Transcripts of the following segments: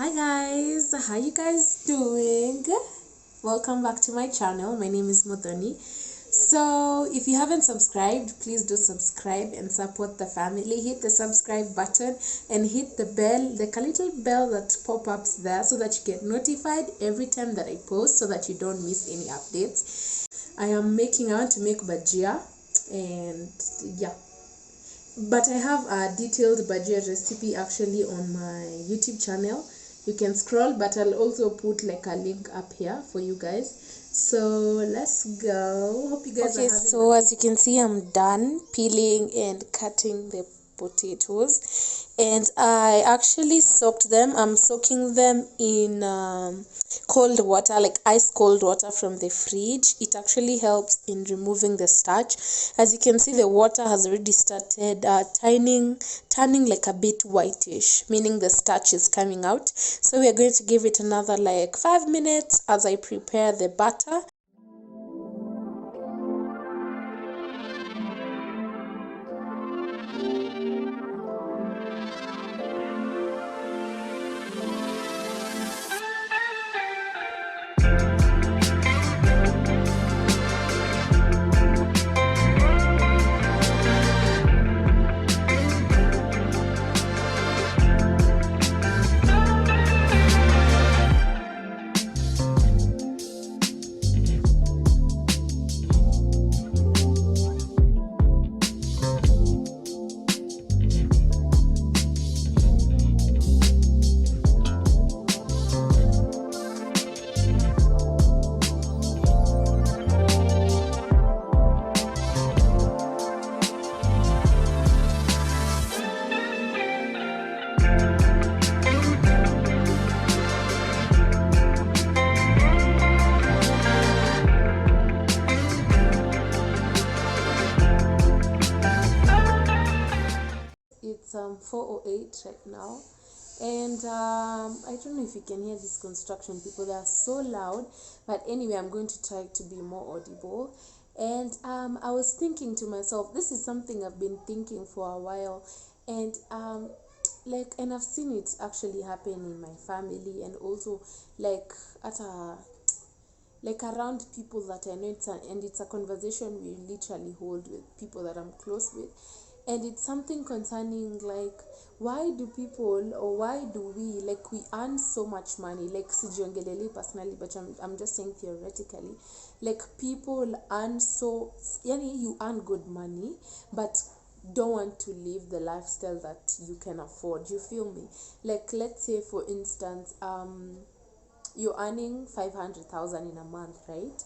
Hi guys, how you guys doing? Welcome back to my channel. My name is Modoni. So if you haven't subscribed, please do subscribe and support the family. Hit the subscribe button and hit the bell, the little bell that pop-ups there, so that you get notified every time that I post, so that you don't miss any updates. I am making out to make bhajia, and yeah, but I have a detailed bhajia recipe actually on my YouTube channel. You can scroll, but I'll also put like a link up here for you guys. So let's go. Hope you guys are having so as you can see, I'm done peeling and cutting the potatoes, and I actually soaked them. I'm soaking them in cold water, like ice cold water from the fridge. It actually helps in removing the starch. As you can see, the water has already started turning like a bit whitish, meaning the starch is coming out. So we are going to give it another like 5 minutes as I prepare the batter. It's 4:08 right now, and I don't know if you can hear these construction people. They are so loud, but anyway, I'm going to try to be more audible. And I was thinking to myself, this is something I've been thinking for a while, and and I've seen it actually happen in my family, and also like at a like around people that I know. It's a conversation we literally hold with people that I'm close with, and it's something concerning like, why do people, or why do we, like, we earn so much money, like sijiongelele personally, but I'm just saying theoretically, like people earn so, yani you earn good money, but don't want to live the lifestyle that you can afford. You feel me? Like, let's say for instance, you're earning 500,000 in a month, right?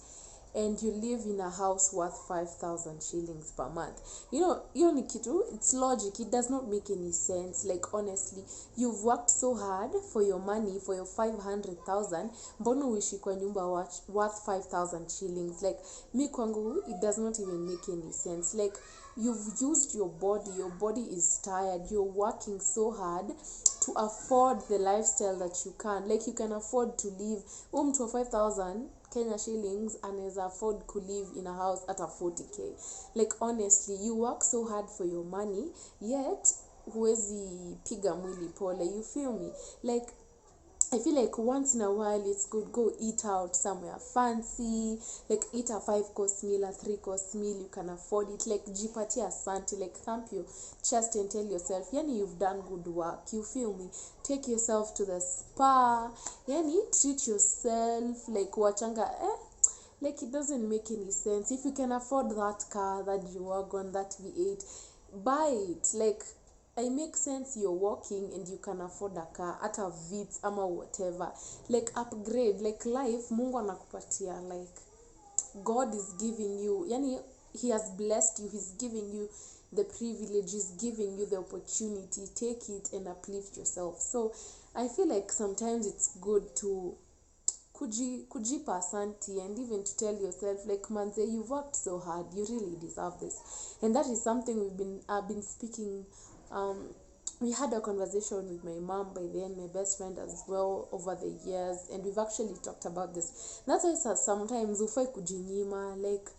And you live in a house worth 5,000 shillings per month. You know, Nikitu, it's logic. It does not make any sense. Like, honestly, you've worked so hard for your money, for your 500,000. Mbona uishi kwa nyumba worth 5,000 shillings? Like, mi kwangu, it does not even make any sense. Like, you've used your body is tired, you're working so hard to afford the lifestyle that you can. Like, you can afford to live to 5,000 Kenya shillings, anaweza afford to live in a house at a 40k. Like, honestly, you work so hard for your money, yet huwezi piga mwili pole. You feel me? Like, I feel like once in a while it's good, go eat out somewhere fancy, like eat a 5-course meal, a 3-course meal. You can afford it. Like, jipatia asante, like thump your chest and tell yourself, yani, you've done good work. You feel me? Take yourself to the spa, yani treat yourself, like wachanga like, it doesn't make any sense. If you can afford that car, that G-Wagon, that V8, buy it. Like, it makes sense you're working and you can afford a car at a Vitz ama whatever. Like, upgrade. Like, life Mungu anakupatia, like, God is giving you, yani he has blessed you, he's giving you the privilege, he's giving you the opportunity. Take it and uplift yourself. So I feel like sometimes it's good to kujipa asanti, and even to tell yourself, like, manze, you've worked so hard, you really deserve this. And that is something I've been speaking. We had a conversation with my mom, by then my best friend as well, over the years, and we've actually talked about this. That's why sometimes ufai kujinyima. Like,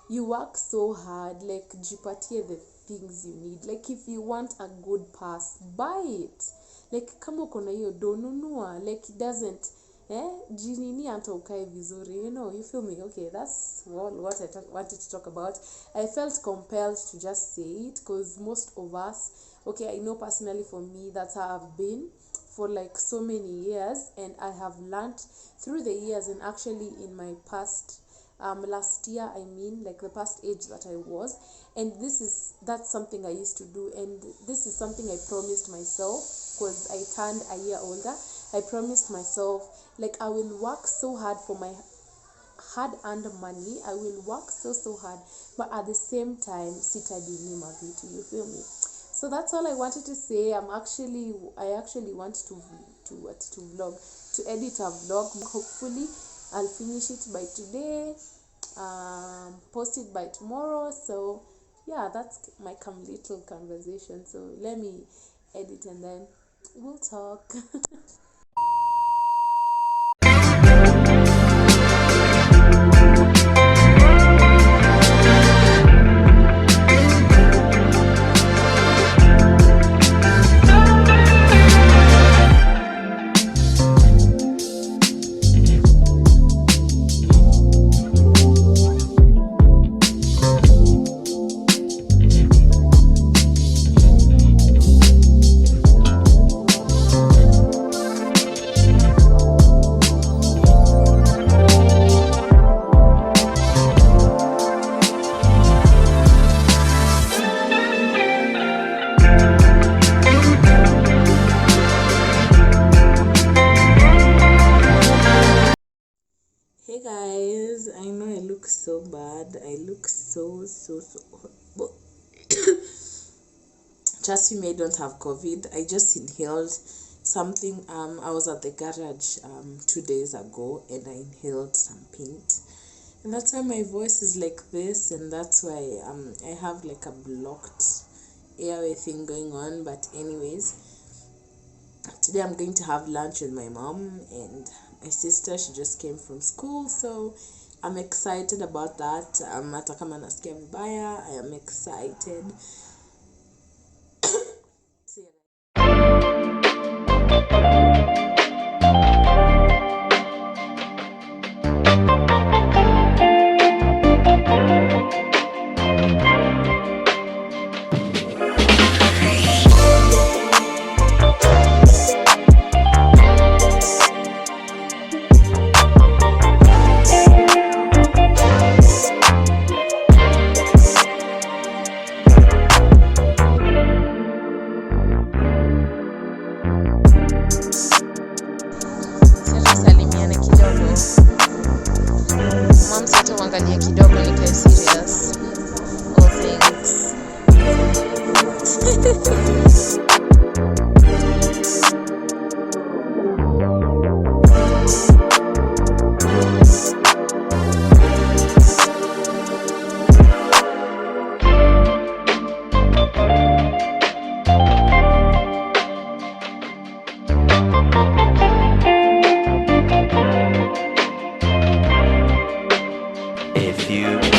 you work so hard, like, jipatie the things you need. Like, if you want a good pass, buy it. like kama uko na hiyo do nunua, like it doesn't jinini hata ukae vizuri, you feel me? Okay, that's what I wanted to talk about. I felt compelled to just say it because most of us, okay, I know personally for me, that's how I've been for like so many years, and I have learned through the years, and actually in my past last year, I mean, like the past age that I was, and that's something I used to do, and this is something I promised myself because I turned a year older. I promised myself, like, I will work so hard for my hard-earned money. I will work so hard, but at the same time sitajinyima vitu, you feel me? So that's all I wanted to say. I actually want to vlog, to edit a vlog. Hopefully I'll finish it by today, post it by tomorrow. So yeah, that's my little conversation. So let me edit and then we'll talk. Hey guys, I know I look so bad. I look so but trust me, I don't have COVID. I just inhaled something. I was at the garage 2 days ago and I inhaled some paint, and that's why my voice is like this, and that's why I have like a blocked airway thing going on. But anyways, today I'm going to have lunch with my mom and my sister. She just came from school, so I'm excited about that. Hata kama nasikia vibaya, I am excited. Angalia kidogo nikae serious. All things. A few